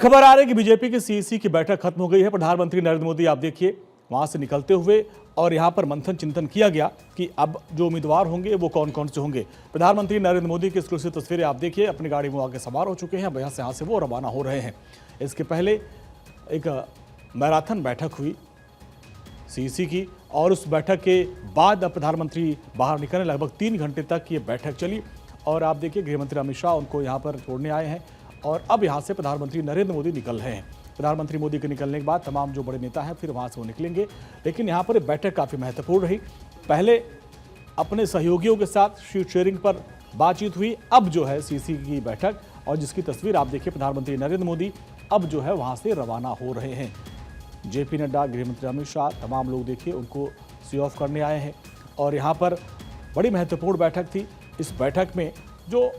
खबर आ रही है कि बीजेपी की सीईसी की बैठक खत्म हो गई है। प्रधानमंत्री नरेंद्र मोदी आप देखिए वहां से निकलते हुए और यहां पर मंथन चिंतन किया गया कि अब जो उम्मीदवार होंगे वो कौन कौन से होंगे। प्रधानमंत्री नरेंद्र मोदी की एक्सक्लूसिव तस्वीरें आप देखिए, अपनी गाड़ी में आके सवार हो चुके हैं। अब यहाँ से वो रवाना हो रहे हैं। इसके पहले एक मैराथन बैठक हुई सीईसी की और उस बैठक के बाद अब प्रधानमंत्री बाहर निकले। लगभग 3 घंटे तक ये बैठक चली और आप देखिए गृहमंत्री अमित शाह उनको यहाँ पर छोड़ने आए हैं और अब यहाँ से प्रधानमंत्री नरेंद्र मोदी निकल रहे हैं। प्रधानमंत्री मोदी के निकलने के बाद तमाम जो बड़े नेता हैं फिर वहाँ से वो निकलेंगे। लेकिन यहाँ पर बैठक काफ़ी महत्वपूर्ण रही। पहले अपने सहयोगियों के साथ सीट शेयरिंग पर बातचीत हुई, अब जो है सीईसी की बैठक और जिसकी तस्वीर आप देखिए प्रधानमंत्री नरेंद्र मोदी अब जो है वहाँ से रवाना हो रहे हैं। जेपी नड्डा, गृहमंत्री अमित शाह, तमाम लोग देखिए उनको सी ऑफ करने आए हैं और यहाँ पर बड़ी महत्वपूर्ण बैठक थी। इस बैठक में जो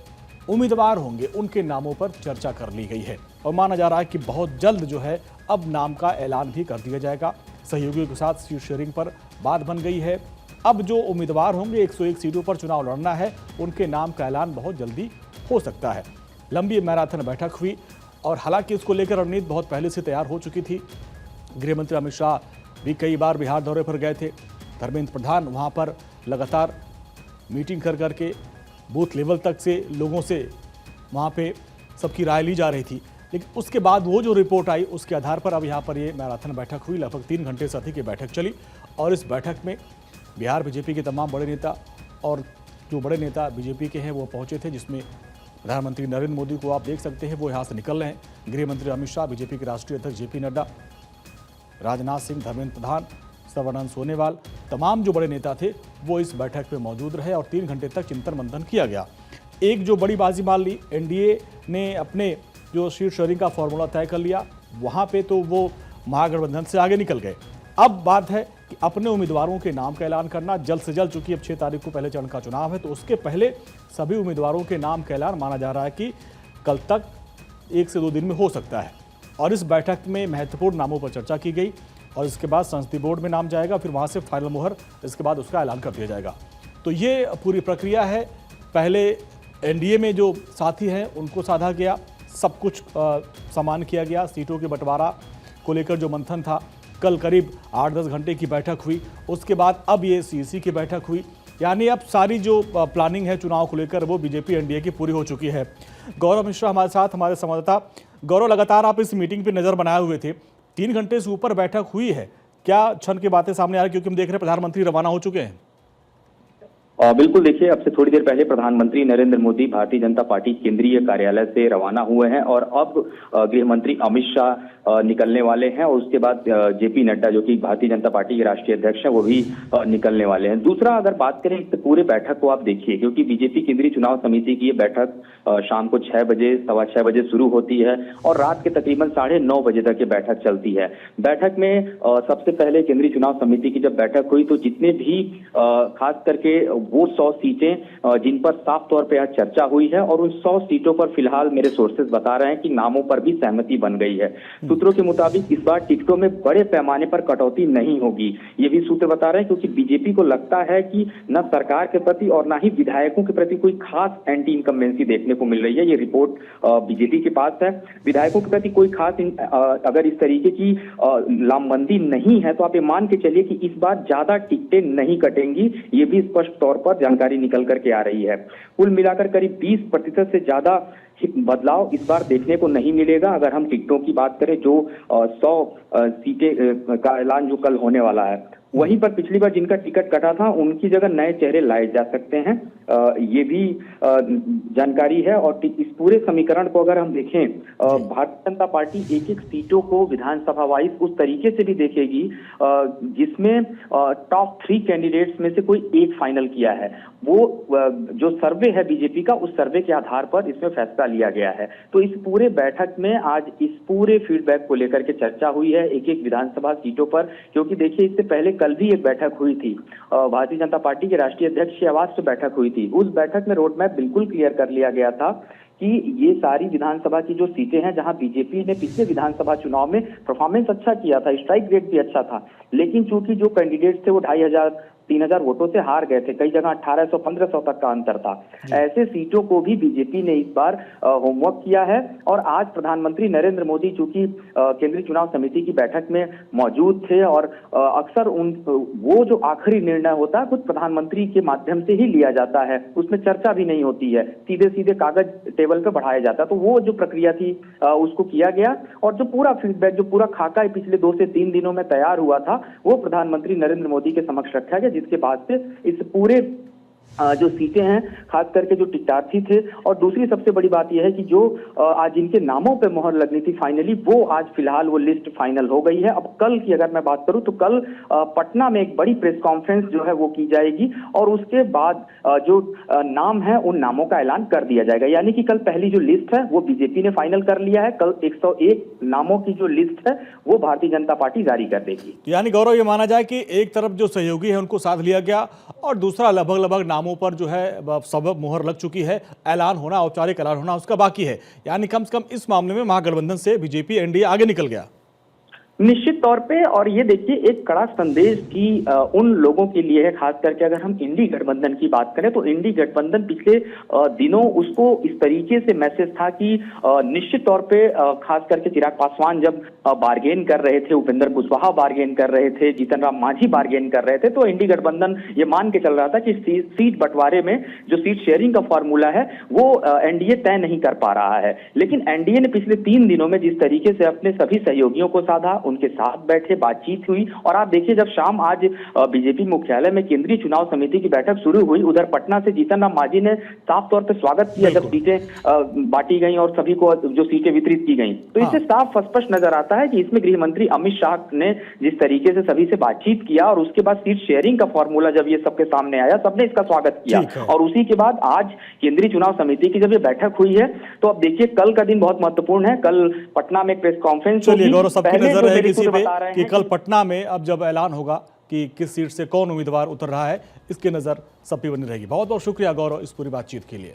उम्मीदवार होंगे उनके नामों पर चर्चा कर ली गई है और माना जा रहा है कि बहुत जल्द जो है अब नाम का ऐलान भी कर दिया जाएगा। सहयोगियों के साथ सीट शेयरिंग पर बात बन गई है। अब जो उम्मीदवार होंगे 101 सीटों पर चुनाव लड़ना है, उनके नाम का ऐलान बहुत जल्दी हो सकता है। लंबी मैराथन बैठक हुई और हालांकि उसको लेकर रणनीति बहुत पहले से तैयार हो चुकी थी। गृहमंत्री अमित शाह भी कई बार बिहार दौरे पर गए थे। धर्मेंद्र प्रधान वहाँ पर लगातार मीटिंग कर करके बूथ लेवल तक से लोगों से वहाँ पे सबकी राय ली जा रही थी। लेकिन उसके बाद वो जो रिपोर्ट आई उसके आधार पर अब यहाँ पर ये मैराथन बैठक हुई। लगभग 3 घंटे से अधिक ये बैठक चली और इस बैठक में बिहार बीजेपी के तमाम बड़े नेता और जो बड़े नेता बीजेपी के हैं वो पहुँचे थे, जिसमें प्रधानमंत्री नरेंद्र मोदी को आप देख सकते हैं वो यहाँ से निकल रहे हैं। गृहमंत्री अमित शाह, बीजेपी के राष्ट्रीय अध्यक्ष जेपी नड्डा, राजनाथ सिंह, धर्मेंद्र प्रधान, सर्बानंद सोनोवाल, तमाम जो बड़े नेता थे वो इस बैठक में मौजूद रहे और 3 घंटे तक चिंतन मंथन किया गया। एक जो बड़ी बाजी मान ली, एनडीए ने अपने जो सीट शेयरिंग का फॉर्मूला तय कर लिया, वहाँ पे तो वो महागठबंधन से आगे निकल गए। अब बात है कि अपने उम्मीदवारों के नाम का ऐलान करना जल्द से जल्द, चूंकि अब 6 तारीख को पहले चरण का चुनाव है तो उसके पहले सभी उम्मीदवारों के नाम का ऐलान माना जा रहा है कि कल तक 1 से 2 दिन में हो सकता है। और इस बैठक में महत्वपूर्ण नामों पर चर्चा की गई और इसके बाद संसदीय बोर्ड में नाम जाएगा, फिर वहाँ से फाइनल मुहर, इसके बाद उसका ऐलान कर दिया जाएगा। तो ये पूरी प्रक्रिया है। पहले एनडीए में जो साथी हैं उनको साधा गया, सब कुछ समान किया गया। सीटों के बंटवारा को लेकर जो मंथन था, कल करीब 8-10 घंटे की बैठक हुई। उसके बाद अब ये सीईसी की बैठक हुई। यानी अब सारी जो प्लानिंग है चुनाव को लेकर वो बीजेपी एनडीए की पूरी हो चुकी है। गौरव मिश्रा हमारे साथ, हमारे संवाददाता। गौरव, लगातार आप इस मीटिंग पर नजर बनाए हुए थे, 3 घंटे से ऊपर बैठक हुई है, क्या क्षण की बातें सामने आ रही, क्योंकि हम देख रहे हैं प्रधानमंत्री रवाना हो चुके हैं? बिल्कुल, देखिए अब से थोड़ी देर पहले प्रधानमंत्री नरेंद्र मोदी भारतीय जनता पार्टी केंद्रीय कार्यालय से रवाना हुए हैं और अब गृह मंत्री अमित शाह निकलने वाले हैं और उसके बाद जेपी नड्डा जो कि भारतीय जनता पार्टी के राष्ट्रीय अध्यक्ष हैं वो भी निकलने वाले हैं। दूसरा, अगर बात करें तो पूरे बैठक को आप देखिए, क्योंकि बीजेपी केंद्रीय चुनाव समिति की ये बैठक शाम को 6 बजे, 6:15 बजे शुरू होती है और रात के तकरीबन 9:30 बजे तक ये बैठक चलती है। बैठक में सबसे पहले केंद्रीय चुनाव समिति की जब बैठक हुई तो जितने भी खास करके वो 100 सीटें जिन पर साफ तौर पे आज चर्चा हुई है और उन 100 सीटों पर फिलहाल मेरे सोर्सेज बता रहे हैं कि नामों पर भी सहमति बन गई है। सूत्रों के मुताबिक इस बार टिकटों में बड़े पैमाने पर कटौती नहीं होगी, ये भी सूत्र बता रहे हैं, क्योंकि बीजेपी को लगता है कि न सरकार के प्रति और न ही विधायकों के प्रति कोई खास एंटी इनकम्बेंसी देखने को मिल रही है। ये रिपोर्ट बीजेपी के पास है। विधायकों के प्रति कोई खास अगर इस तरीके की लामबंदी नहीं है तो आप ये मान के चलिए कि इस बार ज्यादा टिकटें नहीं कटेंगी, ये भी स्पष्ट तौर पर जानकारी निकल करके आ रही है। कुल मिलाकर करीब 20% से ज्यादा बदलाव इस बार देखने को नहीं मिलेगा। अगर हम टिकटों की बात करें, जो 100 सीटें का ऐलान जो कल होने वाला है, वहीं पर पिछली बार जिनका टिकट कटा था उनकी जगह नए चेहरे लाए जा सकते हैं, ये भी जानकारी है। और इस पूरे समीकरण को अगर हम देखें, भारतीय जनता पार्टी एक-एक सीटों को विधानसभा वाइज उस तरीके से भी देखेगी जिसमें टॉप 3 कैंडिडेट्स में से कोई एक फाइनल किया है। वो जो सर्वे है बीजेपी का, उस सर्वे के आधार पर इसमें फैसला लिया गया है। तो इस पूरे बैठक में आज इस पूरे फीडबैक को लेकर के चर्चा हुई है एक-एक विधानसभा सीटों पर, क्योंकि देखिए इससे पहले कल भी एक बैठक हुई थी, भारतीय जनता पार्टी के राष्ट्रीय अध्यक्ष की आवाज से बैठक हुई थी। उस बैठक में रोड मैप बिल्कुल क्लियर कर लिया गया था कि ये सारी विधानसभा की जो सीटें हैं जहां बीजेपी ने पिछले विधानसभा चुनाव में परफॉर्मेंस अच्छा किया था, स्ट्राइक रेट भी अच्छा था, लेकिन चूंकि जो कैंडिडेट थे वो 2500 3000 वोटों से हार गए थे। कई जगह 1800-1500 तक का अंतर था। ऐसे सीटों को भी बीजेपी ने इस बार होमवर्क किया है और आज प्रधानमंत्री नरेंद्र मोदी चूंकि केंद्रीय चुनाव समिति की बैठक में मौजूद थे और अक्सर वो जो आखिरी निर्णय होता है खुद प्रधानमंत्री के माध्यम से ही लिया जाता है, उसमें चर्चा भी नहीं होती है, सीधे सीधे कागज टेबल पे बढ़ाया जाता है। तो वो जो प्रक्रिया थी उसको किया गया और जो पूरा फीडबैक, जो पूरा खाका पिछले 2 से 3 दिनों में तैयार हुआ था वो प्रधानमंत्री नरेंद्र मोदी के समक्ष रखा गया, जिसके बाद से इस पूरे जो सीटें हैं खास करके जो टिकटार्थी थे और दूसरी सबसे बड़ी बात यह है कि जो आज जिनके नामों पे मोहर लगनी थी फाइनली वो आज फिलहाल वो लिस्ट फाइनल हो गई है। अब कल की अगर मैं बात करूं तो कल पटना में एक बड़ी प्रेस कॉन्फ्रेंस जो है वो की जाएगी और उसके बाद जो नाम है उन नामों का ऐलान कर दिया जाएगा। यानी कि कल पहली जो लिस्ट है वो बीजेपी ने फाइनल कर लिया है, कल 101 नामों की जो लिस्ट है वो भारतीय जनता पार्टी जारी कर देगी। यानी गौरव ये माना जाए कि एक तरफ जो सहयोगी है उनको साथ लिया गया और दूसरा लगभग नामों पर जो है सब मोहर लग चुकी है, ऐलान होना, औपचारिक ऐलान होना उसका बाकी है। यानी कम से कम इस मामले में महागठबंधन से बीजेपी एनडीए आगे निकल गया निश्चित तौर पे। और ये देखिए एक कड़ा संदेश की उन लोगों के लिए है, खास करके अगर हम इंडी गठबंधन की बात करें तो इंडी गठबंधन पिछले दिनों उसको इस तरीके से मैसेज था कि निश्चित तौर पे खास करके चिराग पासवान जब बार्गेन कर रहे थे, उपेंद्र कुशवाहा बार्गेन कर रहे थे, जीतन राम मांझी बार्गेन कर रहे थे, तो इंडी गठबंधन ये मान के चल रहा था कि सीट बंटवारे में जो सीट शेयरिंग का फॉर्मूला है वो एनडीए तय नहीं कर पा रहा है। लेकिन एनडीए ने पिछले 3 दिनों में जिस तरीके से अपने सभी सहयोगियों को साधा, उनके साथ बैठे, बातचीत हुई और आप देखिए जब शाम आज बीजेपी मुख्यालय में केंद्रीय चुनाव समिति की बैठक शुरू हुई, उधर पटना से जीतन राम मांझी ने साफ तौर पर स्वागत किया जब सीटें बांटी गई और सभी को जो सीटें वितरित की गई। तो इससे साफ स्पष्ट नजर आता है कि इसमें गृह मंत्री अमित शाह ने जिस तरीके से सभी से बातचीत किया और उसके बाद सीट शेयरिंग का फॉर्मूला जब ये सबके सामने आया, सबने इसका स्वागत किया और उसी के बाद आज केंद्रीय चुनाव समिति की जब ये बैठक हुई है तो अब देखिए कल का दिन बहुत महत्वपूर्ण है। कल पटना में एक प्रेस कॉन्फ्रेंस होगी। गौरव सबकी नजर रहेगी इसी पे कि कल पटना में अब जब ऐलान होगा कि किस सीट से कौन उम्मीदवार उतर रहा है, इसकी नजर सबकी बनी रहेगी। बहुत बहुत शुक्रिया गौरव इस पूरी बातचीत के लिए।